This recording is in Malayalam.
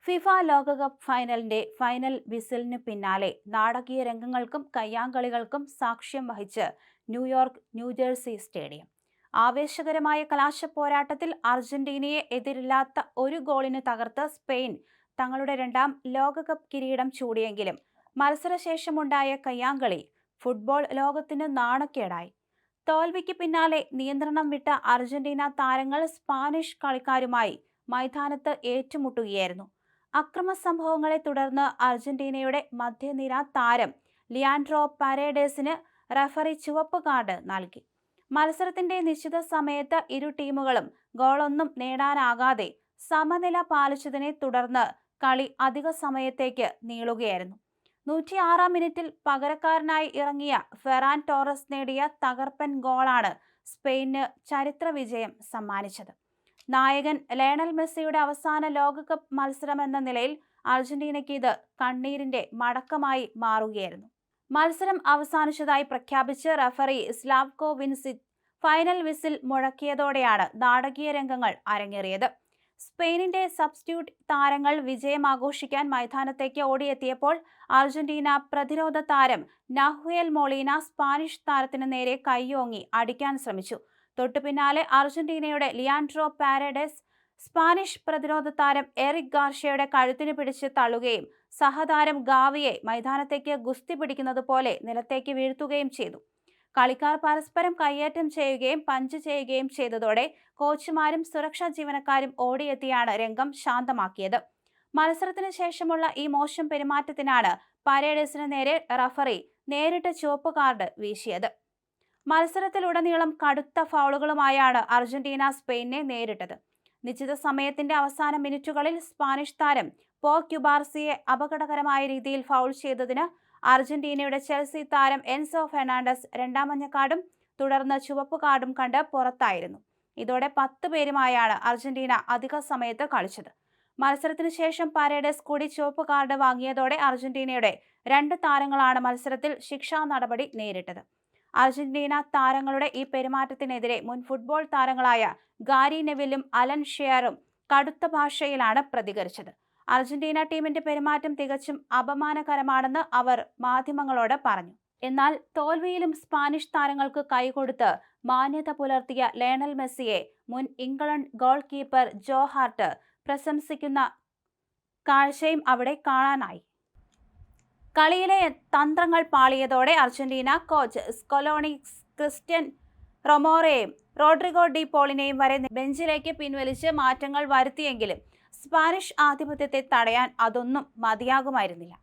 ഫിഫ ലോകകപ്പ് ഫൈനലിന്റെ ഫൈനൽ വിസിലിന് പിന്നാലെ നാടകീയ രംഗങ്ങൾക്കും കയ്യാങ്കളികൾക്കും സാക്ഷ്യം വഹിച്ച് ന്യൂയോർക്ക് ന്യൂജേഴ്സി സ്റ്റേഡിയം. ആവേശകരമായ കലാശപ്പോരാട്ടത്തിൽ അർജന്റീനയെ എതിരില്ലാത്ത ഒരു ഗോളിന് തകർത്ത് സ്പെയിൻ തങ്ങളുടെ രണ്ടാം ലോകകപ്പ് കിരീടം ചൂടിയെങ്കിലും മത്സരശേഷമുണ്ടായ കയ്യാങ്കളി ഫുട്ബോൾ ലോകത്തിന് നാണക്കേടായി. തോൽവിക്ക് പിന്നാലെ നിയന്ത്രണം വിട്ട അർജന്റീന താരങ്ങൾ സ്പാനിഷ് കളിക്കാരുമായി മൈതാനത്ത് ഏറ്റുമുട്ടുകയായിരുന്നു. അക്രമ സംഭവങ്ങളെ തുടർന്ന് അർജന്റീനയുടെ മധ്യനിര താരം ലിയാൻഡ്രോ പാരേഡസിന് റഫറി ചുവപ്പ് കാർഡ് നൽകി. മത്സരത്തിന്റെ നിശ്ചിത സമയത്ത് ഇരു ടീമുകളും ഗോളൊന്നും നേടാനാകാതെ സമനില പാലിച്ചതിനെ തുടർന്ന് കളി അധിക സമയത്തേക്ക് നീളുകയായിരുന്നു. 106-ാം മിനിറ്റിൽ പകരക്കാരനായി ഇറങ്ങിയ ഫെറാൻ ടോറസ് നേടിയ തകർപ്പൻ ഗോളാണ് സ്പെയിന് ചരിത്ര വിജയം സമ്മാനിച്ചത്. നായകൻ ലയണൽ മെസ്സിയുടെ അവസാന ലോകകപ്പ് മത്സരമെന്ന നിലയിൽ അർജന്റീനയ്ക്ക് ഇത് കണ്ണീരിന്റെ മടക്കമായി മാറുകയായിരുന്നു. മത്സരം അവസാനിച്ചതായി പ്രഖ്യാപിച്ച് റഫറി സ്ലാവ്കോ വിൻസിച്ച് ഫൈനൽ വിസിൽ മുഴക്കിയതോടെയാണ് നാടകീയ രംഗങ്ങൾ അരങ്ങേറിയത്. സ്പെയിനിന്റെ സബ്സ്റ്റിറ്റ്യൂട്ട് താരങ്ങൾ വിജയം ആഘോഷിക്കാൻ മൈതാനത്തേക്ക് ഓടിയെത്തിയപ്പോൾ അർജന്റീന പ്രതിരോധ താരം നാഹുയേൽ മൊളീന സ്പാനിഷ് താരത്തിന് നേരെ കൈയോങ്ങി അടിക്കാൻ ശ്രമിച്ചു. തൊട്ടുപിന്നാലെ അർജന്റീനയുടെ ലിയാൻഡ്രോ പാരേഡസ് സ്പാനിഷ് പ്രതിരോധ താരം എറിക് ഗാർഷ്യയുടെ കഴുത്തിന് പിടിച്ച് തള്ളുകയും സഹതാരം ഗാവിയെ മൈതാനത്തേക്ക് ഗുസ്തി പിടിക്കുന്നത് പോലെ നിലത്തേക്ക് വീഴ്ത്തുകയും ചെയ്തു. കളിക്കാർ പരസ്പരം കയ്യേറ്റം ചെയ്യുകയും പഞ്ച് ചെയ്യുകയും ചെയ്തതോടെ കോച്ചുമാരും സുരക്ഷാ ജീവനക്കാരും ഓടിയെത്തിയാണ് രംഗം ശാന്തമാക്കിയത്. മത്സരത്തിന് ശേഷമുള്ള ഈ മോശം പെരുമാറ്റത്തിനാണ് പാരേഡസിന് നേരെ റഫറി നേരിട്ട് ചുവപ്പ് കാർഡ് വീശിയത്. മത്സരത്തിലുടനീളം കടുത്ത ഫൗളുകളുമായാണ് അർജന്റീന സ്പെയിനെ നേരിട്ടത്. നിശ്ചിത സമയത്തിന്റെ അവസാന മിനിറ്റുകളിൽ സ്പാനിഷ് താരം പോ ക്യുബാർസിയെ അപകടകരമായ രീതിയിൽ ഫൗൾ ചെയ്തതിന് അർജന്റീനയുടെ ചെൽസി താരം എൻസോ ഫെർണാണ്ടസ് രണ്ടാം മഞ്ഞ കാർഡും തുടർന്ന് ചുവപ്പ് കാർഡും കണ്ട് പുറത്തായിരുന്നു. ഇതോടെ 10 പേരുമായാണ് അർജന്റീന അധിക സമയത്ത് കളിച്ചത്. മത്സരത്തിന് ശേഷം പാരേഡസ് കൂടി ചുവപ്പ് കാർഡ് വാങ്ങിയതോടെ അർജന്റീനയുടെ 2 താരങ്ങളാണ് മത്സരത്തിൽ ശിക്ഷാ നടപടി നേരിട്ടത്. അർജന്റീന താരങ്ങളുടെ ഈ പെരുമാറ്റത്തിനെതിരെ മുൻ ഫുട്ബോൾ താരങ്ങളായ ഗാരി നെവിലും അലൻ ഷെയറും കടുത്ത ഭാഷയിലാണ് പ്രതികരിച്ചത്. അർജന്റീന ടീമിന്റെ പെരുമാറ്റം തികച്ചും അപമാനകരമാണെന്ന് അവർ മാധ്യമങ്ങളോട് പറഞ്ഞു. എന്നാൽ തോൽവിയിലും സ്പാനിഷ് താരങ്ങൾക്ക് കൈകൊടുത്ത് മാന്യത പുലർത്തിയ ലയണൽ മെസ്സിയെ മുൻ England goalkeeper Joe Hart പ്രശംസിക്കുന്ന കാഴ്ചയും അവിടെ കാണാനായി. കളിയിലെ തന്ത്രങ്ങൾ പാളിയതോടെ അർജന്റീന കോച്ച് സ്കലോണി ക്രിസ്ത്യൻ റൊമേറോയെയും റോഡ്രിഗോ ഡി പോളിനെയും വരെ ബെഞ്ചിലേക്ക് പിൻവലിച്ച് മാറ്റങ്ങൾ വരുത്തിയെങ്കിലും സ്പാനിഷ് ആധിപത്യത്തെ തടയാൻ അതൊന്നും മതിയാകുമായിരുന്നില്ല.